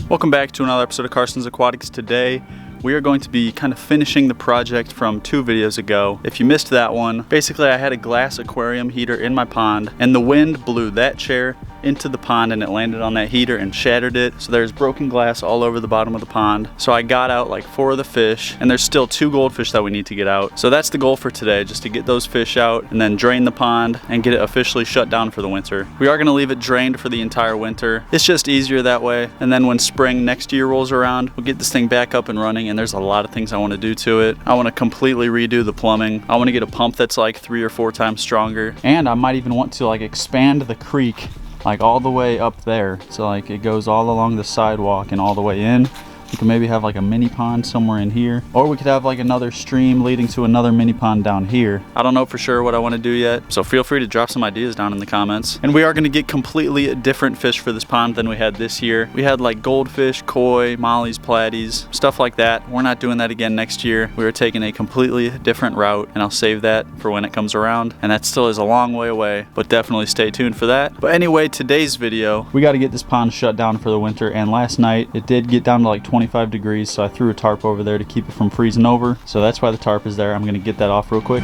Welcome back to another episode of Carson's Aquatics. Today we are going to be kind of finishing the project from 2 videos ago. If you missed that one, basically I had a glass aquarium heater in my pond and the wind blew that chair into the pond and it landed on that heater and shattered it. So there's broken glass all over the bottom of the pond. So I got out like 4 of the fish and there's still 2 goldfish that we need to get out. So that's the goal for today, just to get those fish out and then drain the pond and get it officially shut down for the winter. We are going to leave it drained for the entire winter. It's just easier that way. And then when spring next year rolls around, we'll get this thing back up and running, and there's a lot of things I want to do to it. I want to completely redo the plumbing. I want to get a pump that's like 3 or 4 times stronger. And I might even want to like expand the creek like all the way up there, so like it goes all along the sidewalk and all the way in. We could maybe have like a mini pond somewhere in here, or we could have like another stream leading to another mini pond down here. I don't know for sure what I want to do yet, so feel free to drop some ideas down in the comments. And we are going to get completely different fish for this pond than we had this year. We had like goldfish, koi, mollies, platies, stuff like that. We're not doing that again next year. We are taking a completely different route, and I'll save that for when it comes around. And that still is a long way away, but definitely stay tuned for that. But anyway, today's video, we got to get this pond shut down for the winter. And last night it did get down to like 25 degrees, so I threw a tarp over there to keep it from freezing over. So that's why the tarp is there. I'm gonna get that off real quick.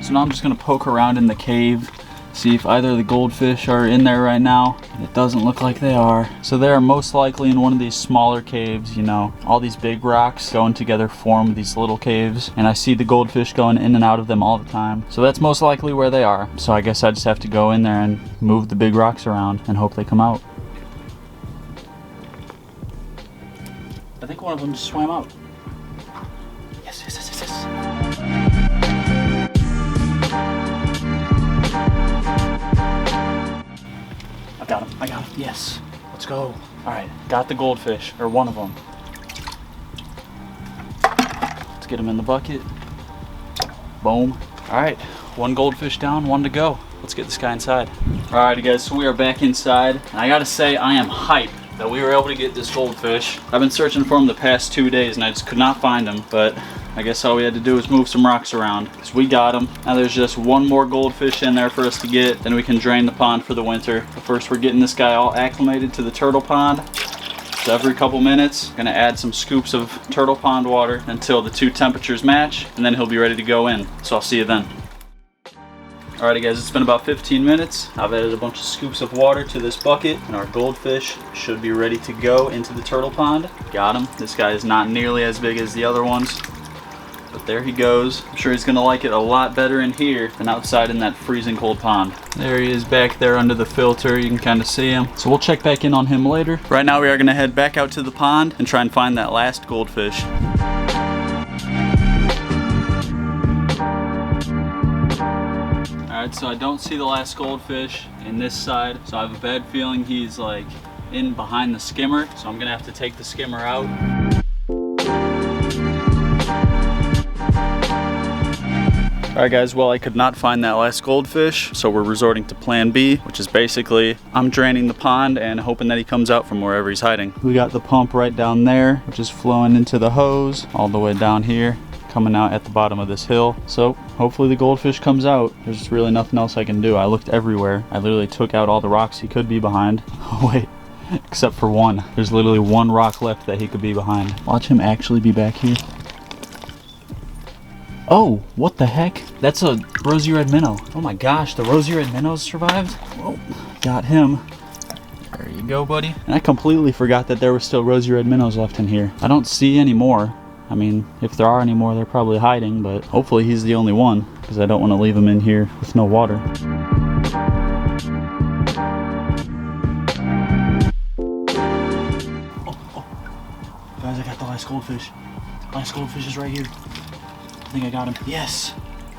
So now I'm just gonna poke around in the cave, see if either of the goldfish are in there right now. It doesn't look like they are. So they are most likely in one of these smaller caves. You know, all these big rocks going together form these little caves, and I see the goldfish going in and out of them all the time. So that's most likely where they are. So I guess I just have to go in there and move the big rocks around and hope they come out. I think one of them just swam out. Yes, yes, yes, yes, yes. I got him, yes. Let's go. All right, got the goldfish, or one of them. Let's get him in the bucket. Boom. All right, 1 goldfish down, 1 to go. Let's get this guy inside. All right, guys, so we are back inside. And I gotta say, I am hyped that we were able to get this goldfish. I've been searching for him the past 2 days and I just could not find him, but I guess all we had to do was move some rocks around, because we got him. Now there's just 1 more goldfish in there for us to get, then we can drain the pond for the winter. But first we're getting this guy all acclimated to the turtle pond. So every couple minutes, gonna add some scoops of turtle pond water until the 2 temperatures match, and then he'll be ready to go in. So I'll see you then. Alrighty guys, it's been about 15 minutes. I've added a bunch of scoops of water to this bucket, and our goldfish should be ready to go into the turtle pond. Got him. This guy is not nearly as big as the other ones, but there he goes. I'm sure he's gonna like it a lot better in here than outside in that freezing cold pond. There he is back there under the filter. You can kind of see him. So we'll check back in on him later. Right now we are gonna head back out to the pond and try and find that last goldfish. Alright, so I don't see the last goldfish in this side, so I have a bad feeling he's like in behind the skimmer, so I'm gonna have to take the skimmer out. Alright guys, well I could not find that last goldfish, so we're resorting to plan B, which is basically I'm draining the pond and hoping that he comes out from wherever he's hiding. We got the pump right down there, which is flowing into the hose all the way down here, coming out at the bottom of this hill. So hopefully the goldfish comes out. There's really nothing else I can do. I looked everywhere. I literally took out all the rocks he could be behind. Oh wait, except for one. There's literally 1 rock left that he could be behind. Watch him actually be back here. Oh, what the heck? That's a rosy red minnow. Oh my gosh, the rosy red minnows survived? Well, got him. There you go, buddy. And I completely forgot that there were still rosy red minnows left in here. I don't see any more. I mean, if there are any more, they're probably hiding, but hopefully he's the only one, because I don't want to leave him in here with no water. Oh. Guys, I got the last goldfish. Last goldfish is right here. I think I got him. Yes,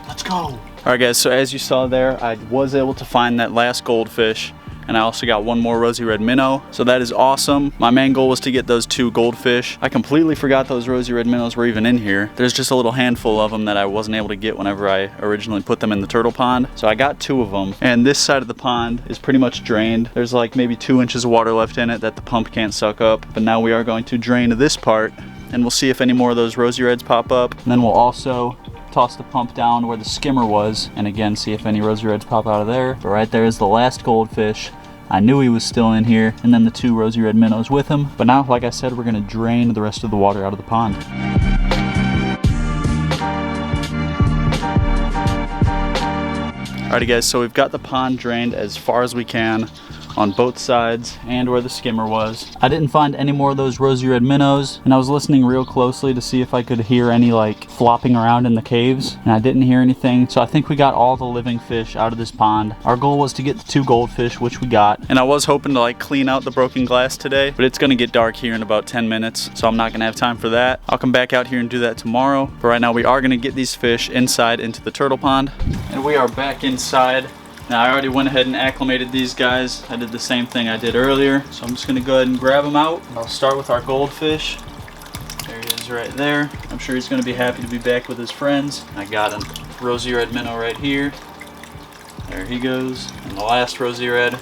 let's go. All right guys, so as you saw there, I was able to find that last goldfish, and I also got 1 more rosy red minnow, so that is awesome. My main goal was to get those 2 goldfish. I completely forgot those rosy red minnows were even in here. There's just a little handful of them that I wasn't able to get whenever I originally put them in the turtle pond, so I got 2 of them. And this side of the pond is pretty much drained. There's like maybe 2 inches of water left in it that the pump can't suck up, but now we are going to drain this part, and we'll see if any more of those rosy reds pop up. And then we'll also toss the pump down where the skimmer was, and again, see if any rosy reds pop out of there. But right there is the last goldfish. I knew he was still in here, and then the 2 rosy red minnows with him. But now, like I said, we're gonna drain the rest of the water out of the pond. Alrighty guys, so we've got the pond drained as far as we can on both sides and where the skimmer was. I didn't find any more of those rosy red minnows, and I was listening real closely to see if I could hear any like flopping around in the caves, and I didn't hear anything. So I think we got all the living fish out of this pond. Our goal was to get the 2 goldfish, which we got, and I was hoping to like clean out the broken glass today, but it's gonna get dark here in about 10 minutes, so I'm not gonna have time for that. I'll come back out here and do that tomorrow, but right now we are gonna get these fish inside into the turtle pond, and we are back inside. Now I already went ahead and acclimated these guys. I did the same thing I did earlier. So I'm just gonna go ahead and grab them out. I'll start with our goldfish. There he is right there. I'm sure he's gonna be happy to be back with his friends. I got a rosy red minnow right here. There he goes. And the last rosy red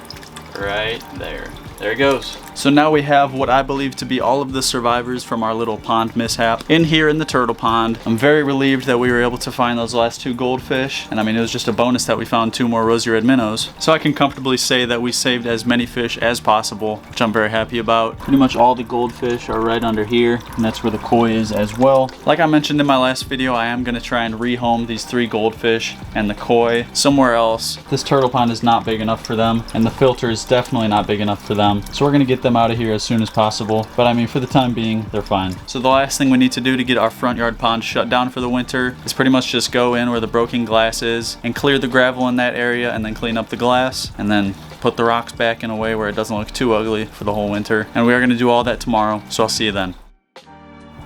right there. There he goes. So now we have what I believe to be all of the survivors from our little pond mishap in here in the turtle pond. I'm very relieved that we were able to find those last 2 goldfish. And I mean, it was just a bonus that we found 2 more rosy red minnows. So I can comfortably say that we saved as many fish as possible, which I'm very happy about. Pretty much all the goldfish are right under here, and that's where the koi is as well. Like I mentioned in my last video, I am gonna try and rehome these 3 goldfish and the koi somewhere else. This turtle pond is not big enough for them, and the filter is definitely not big enough for them. So we're gonna get them out of here as soon as possible, but I mean, for the time being, they're fine. So the last thing we need to do to get our front yard pond shut down for the winter is pretty much just go in where the broken glass is and clear the gravel in that area, and then clean up the glass, and then put the rocks back in a way where it doesn't look too ugly for the whole winter. And we are gonna do all that tomorrow, so I'll see you then.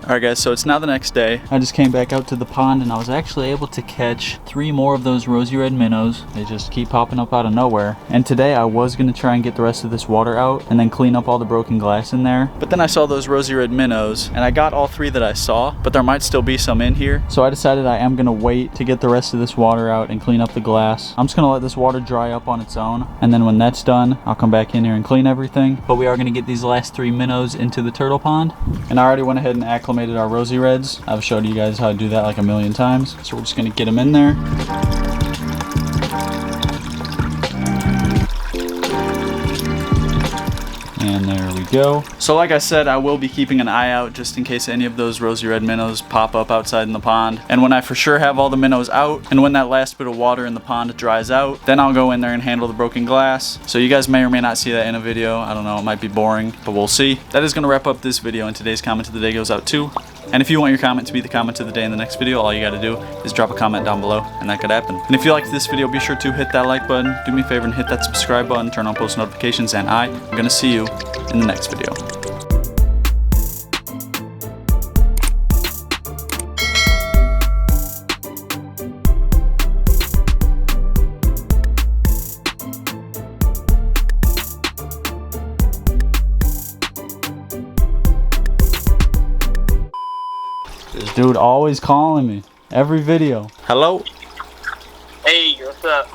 Alright guys, so it's now the next day. I just came back out to the pond, and I was actually able to catch 3 more of those rosy red minnows. They just keep popping up out of nowhere. And today I was going to try and get the rest of this water out and then clean up all the broken glass in there. But then I saw those rosy red minnows, and I got all 3 that I saw, but there might still be some in here. So I decided I am going to wait to get the rest of this water out and clean up the glass. I'm just going to let this water dry up on its own, and then when that's done, I'll come back in here and clean everything. But we are going to get these last 3 minnows into the turtle pond, and I already went ahead and acclimated our rosy reds. I've showed you guys how to do that like a million times. So we're just gonna get them in there. And there we go. So like I said, I will be keeping an eye out just in case any of those rosy red minnows pop up outside in the pond. And when I for sure have all the minnows out, and when that last bit of water in the pond dries out, then I'll go in there and handle the broken glass. So you guys may or may not see that in a video. I don't know, it might be boring, but we'll see. That is gonna wrap up this video, and today's comment of the day goes out to. And if you want your comment to be the comment of the day in the next video, all you gotta do is drop a comment down below, and that could happen. And if you liked this video, be sure to hit that like button, do me a favor and hit that subscribe button, turn on post notifications, and I'm gonna see you in the next video. This dude always calling me every video. Hello? Hey, what's up?